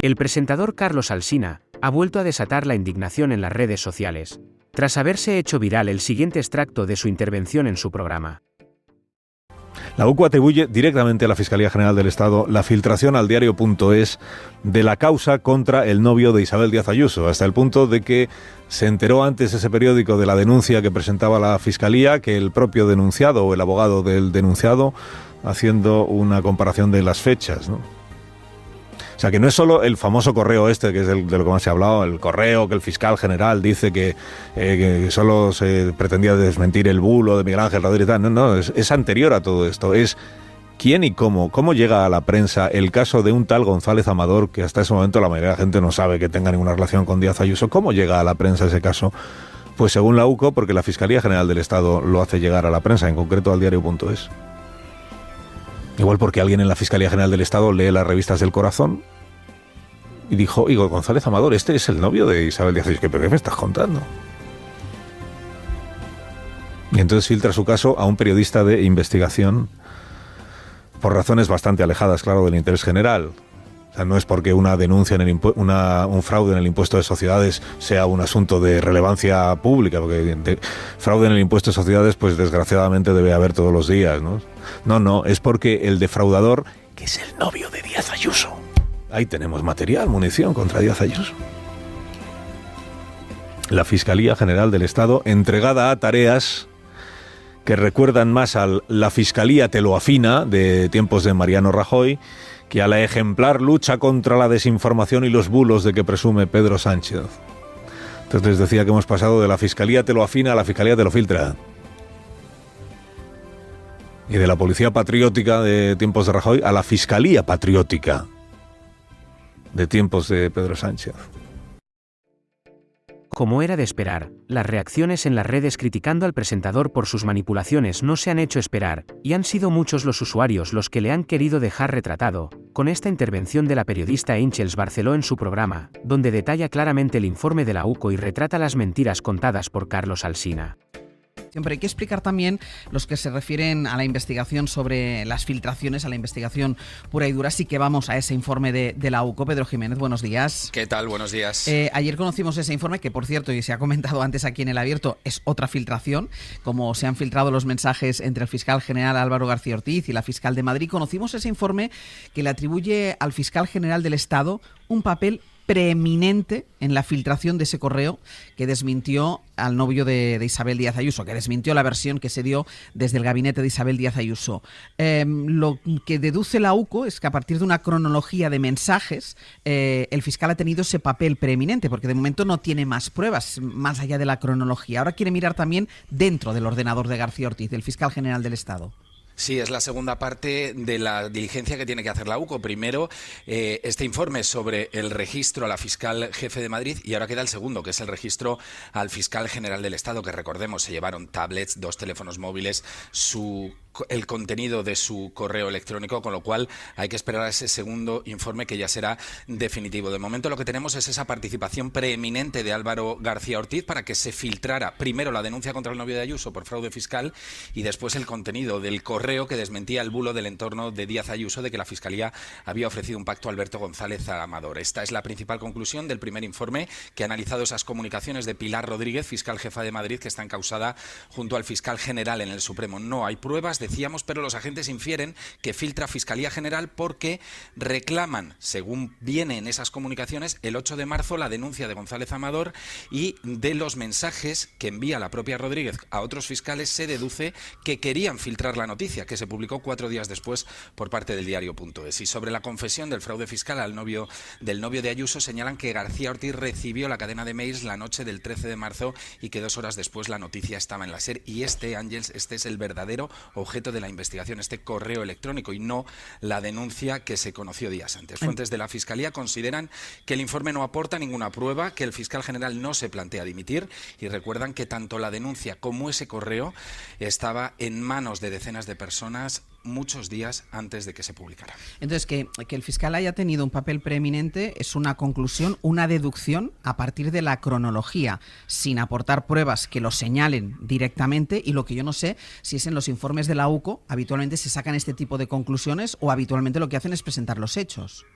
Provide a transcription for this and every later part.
El presentador Carlos Alsina ha vuelto a desatar la indignación en las redes sociales, tras haberse hecho viral el siguiente extracto de su intervención en su programa. La UCO atribuye directamente a la Fiscalía General del Estado la filtración al diario.es de la causa contra el novio de Isabel Díaz Ayuso, hasta el punto de que se enteró antes ese periódico de la denuncia que presentaba la Fiscalía que el propio denunciado o el abogado del denunciado, haciendo una comparación de las fechas, ¿no? O sea, que no es solo el famoso correo este, que es de lo que más se ha hablado, el correo que el fiscal general dice que solo se pretendía desmentir el bulo de Miguel Ángel Rodríguez. No, es anterior a todo esto. Es quién y cómo llega a la prensa el caso de un tal González Amador, que hasta ese momento la mayoría de la gente no sabe que tenga ninguna relación con Díaz Ayuso. ¿Cómo llega a la prensa ese caso? Pues según la UCO, porque la Fiscalía General del Estado lo hace llegar a la prensa, en concreto al diario.es. Igual porque alguien en la Fiscalía General del Estado lee las revistas del Corazón y dijo, González Amador, este es el novio de Isabel Díaz Ayuso. ¿Pero qué me estás contando? Y entonces filtra su caso a un periodista de investigación por razones bastante alejadas, claro, del interés general. O sea, no es porque una denuncia en un fraude en el impuesto de sociedades sea un asunto de relevancia pública, porque fraude en el impuesto de sociedades, pues desgraciadamente debe haber todos los días, ¿no? No, es porque el defraudador, que es el novio de Díaz Ayuso. Ahí tenemos material, munición contra Díaz Ayuso. La Fiscalía General del Estado, entregada a tareas que recuerdan más a la Fiscalía te lo afina de tiempos de Mariano Rajoy que a la ejemplar lucha contra la desinformación y los bulos de que presume Pedro Sánchez. Entonces les decía que hemos pasado de la Fiscalía te lo afina a la Fiscalía te lo filtra. Y de la Policía Patriótica de tiempos de Rajoy a la Fiscalía Patriótica de tiempos de Pedro Sánchez. Como era de esperar, las reacciones en las redes criticando al presentador por sus manipulaciones no se han hecho esperar, y han sido muchos los usuarios los que le han querido dejar retratado, con esta intervención de la periodista Àngels Barceló en su programa, donde detalla claramente el informe de la UCO y retrata las mentiras contadas por Carlos Alsina. Siempre hay que explicar también los que se refieren a la investigación sobre las filtraciones, a la investigación pura y dura. Sí que vamos a ese informe de la UCO. Pedro Jiménez, buenos días. ¿Qué tal? Buenos días. Ayer conocimos ese informe que, por cierto, y se ha comentado antes aquí en El Abierto, es otra filtración. Como se han filtrado los mensajes entre el fiscal general Álvaro García Ortiz y la fiscal de Madrid, conocimos ese informe que le atribuye al fiscal general del Estado un papel preeminente en la filtración de ese correo que desmintió al novio de Isabel Díaz Ayuso, que desmintió la versión que se dio desde el gabinete de Isabel Díaz Ayuso. Lo que deduce la UCO es que a partir de una cronología de mensajes, el fiscal ha tenido ese papel preeminente, porque de momento no tiene más pruebas más allá de la cronología. Ahora quiere mirar también dentro del ordenador de García Ortiz, del fiscal general del Estado. Sí, es la segunda parte de la diligencia que tiene que hacer la UCO. Primero, este informe sobre el registro a la fiscal jefe de Madrid, y ahora queda el segundo, que es el registro al fiscal general del Estado, que recordemos, se llevaron tablets, 2 teléfonos móviles, el contenido de su correo electrónico, con lo cual hay que esperar a ese segundo informe que ya será definitivo. De momento lo que tenemos es esa participación preeminente de Álvaro García Ortiz para que se filtrara primero la denuncia contra el novio de Ayuso por fraude fiscal y después el contenido del correo que desmentía el bulo del entorno de Díaz Ayuso de que la Fiscalía había ofrecido un pacto a Alberto González Amador. Esta es la principal conclusión del primer informe, que ha analizado esas comunicaciones de Pilar Rodríguez, fiscal jefa de Madrid, que está encausada junto al fiscal general en el Supremo. No hay pruebas, decíamos, pero los agentes infieren que filtra Fiscalía General porque reclaman, según viene en esas comunicaciones, el 8 de marzo la denuncia de González Amador, y de los mensajes que envía la propia Rodríguez a otros fiscales se deduce que querían filtrar la noticia, que se publicó 4 días después por parte del diario.es. Y sobre la confesión del fraude fiscal del novio de Ayuso, señalan que García Ortiz recibió la cadena de mails la noche del 13 de marzo y que 2 horas después la noticia estaba en la SER. Y Àngels, este es el verdadero objeto de la investigación, este correo electrónico, y no la denuncia que se conoció días antes. Fuentes de la Fiscalía consideran que el informe no aporta ninguna prueba, que el fiscal general no se plantea dimitir, y recuerdan que tanto la denuncia como ese correo estaba en manos de decenas de personas muchos días antes de que se publicara. Entonces, que el fiscal haya tenido un papel preeminente es una conclusión, una deducción a partir de la cronología, sin aportar pruebas que lo señalen directamente, y lo que yo no sé si es en los informes de la UCO habitualmente se sacan este tipo de conclusiones o habitualmente lo que hacen es presentar los hechos.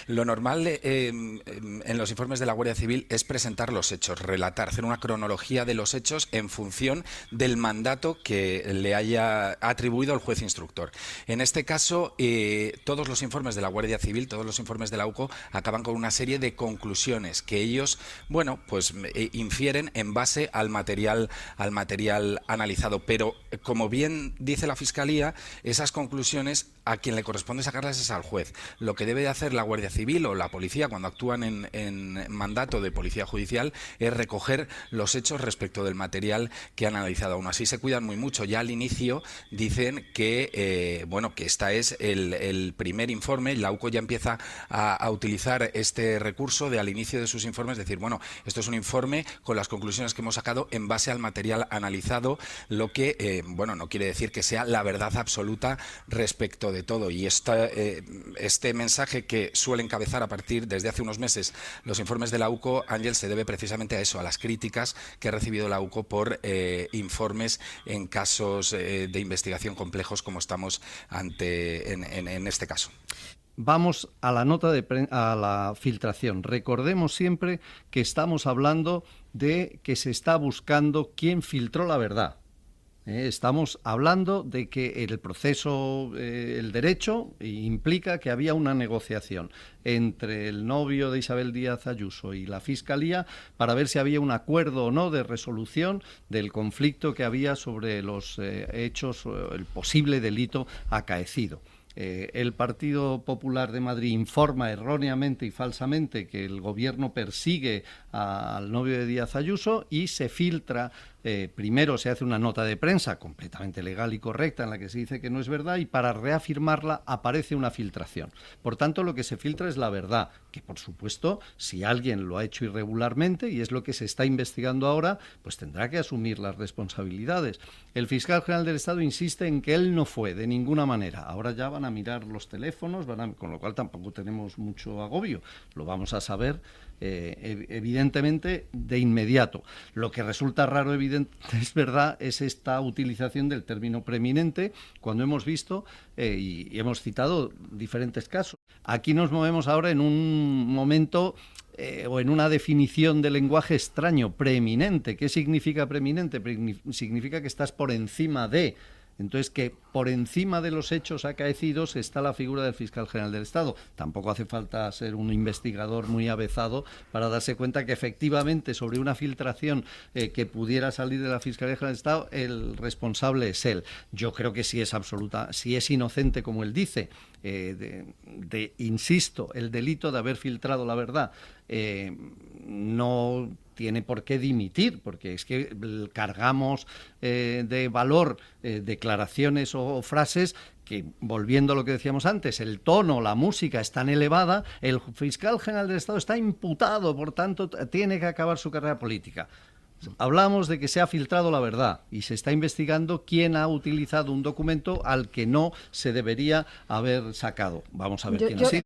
Lo normal en los informes de la Guardia Civil es presentar los hechos, relatar, hacer una cronología de los hechos en función del mandato que le haya atribuido el juez instructor. En este caso, todos los informes de la Guardia Civil, todos los informes de la UCO acaban con una serie de conclusiones que ellos, bueno, pues infieren en base al material analizado. Pero, como bien dice la Fiscalía, esas conclusiones a quien le corresponde sacarlas es al juez. Lo que debe de hacer la Guardia Civil o la policía cuando actúan en mandato de policía judicial es recoger los hechos respecto del material que han analizado. Aún así se cuidan muy mucho. Ya al inicio dicen que que este es el primer informe. La UCO ya empieza a utilizar este recurso de al inicio de sus informes, decir, bueno, esto es un informe con las conclusiones que hemos sacado en base al material analizado, lo que, no quiere decir que sea la verdad absoluta respecto de todo. Y este mensaje que suele encabezar desde hace unos meses los informes de la UCO, Ángel, se debe precisamente a eso, a las críticas que ha recibido la UCO por informes en casos de investigación complejos como estamos ante en este caso. Vamos a la a la filtración. Recordemos siempre que estamos hablando de que se está buscando quién filtró la verdad. Estamos hablando de que el proceso, el derecho, implica que había una negociación entre el novio de Isabel Díaz Ayuso y la Fiscalía para ver si había un acuerdo o no de resolución del conflicto que había sobre los hechos, el posible delito acaecido. El Partido Popular de Madrid informa erróneamente y falsamente que el gobierno persigue al novio de Díaz Ayuso y se filtra. Primero se hace una nota de prensa completamente legal y correcta en la que se dice que no es verdad, y para reafirmarla aparece una filtración. Por tanto, lo que se filtra es la verdad, que por supuesto, si alguien lo ha hecho irregularmente, y es lo que se está investigando ahora, pues tendrá que asumir las responsabilidades. El fiscal general del Estado insiste en que él no fue de ninguna manera. Ahora ya van a mirar los teléfonos, con lo cual tampoco tenemos mucho agobio. Lo vamos a saber evidentemente de inmediato. Lo que resulta raro, es verdad, es esta utilización del término preeminente cuando hemos visto y hemos citado diferentes casos. Aquí nos movemos ahora en un momento o en una definición de lenguaje extraño. Preeminente. ¿Qué significa preeminente? Significa que estás por encima de. Entonces, que por encima de los hechos acaecidos está la figura del fiscal general del Estado. Tampoco hace falta ser un investigador muy avezado para darse cuenta que efectivamente sobre una filtración que pudiera salir de la Fiscalía General del Estado, el responsable es él. Yo creo que si es inocente como él dice, insisto, el delito de haber filtrado la verdad, no tiene por qué dimitir, porque es que cargamos de valor declaraciones o frases que, volviendo a lo que decíamos antes, el tono, la música es tan elevada, el fiscal general del Estado está imputado, por tanto tiene que acabar su carrera política. Hablamos de que se ha filtrado la verdad y se está investigando quién ha utilizado un documento al que no se debería haber sacado. Vamos a ver quién ha sido.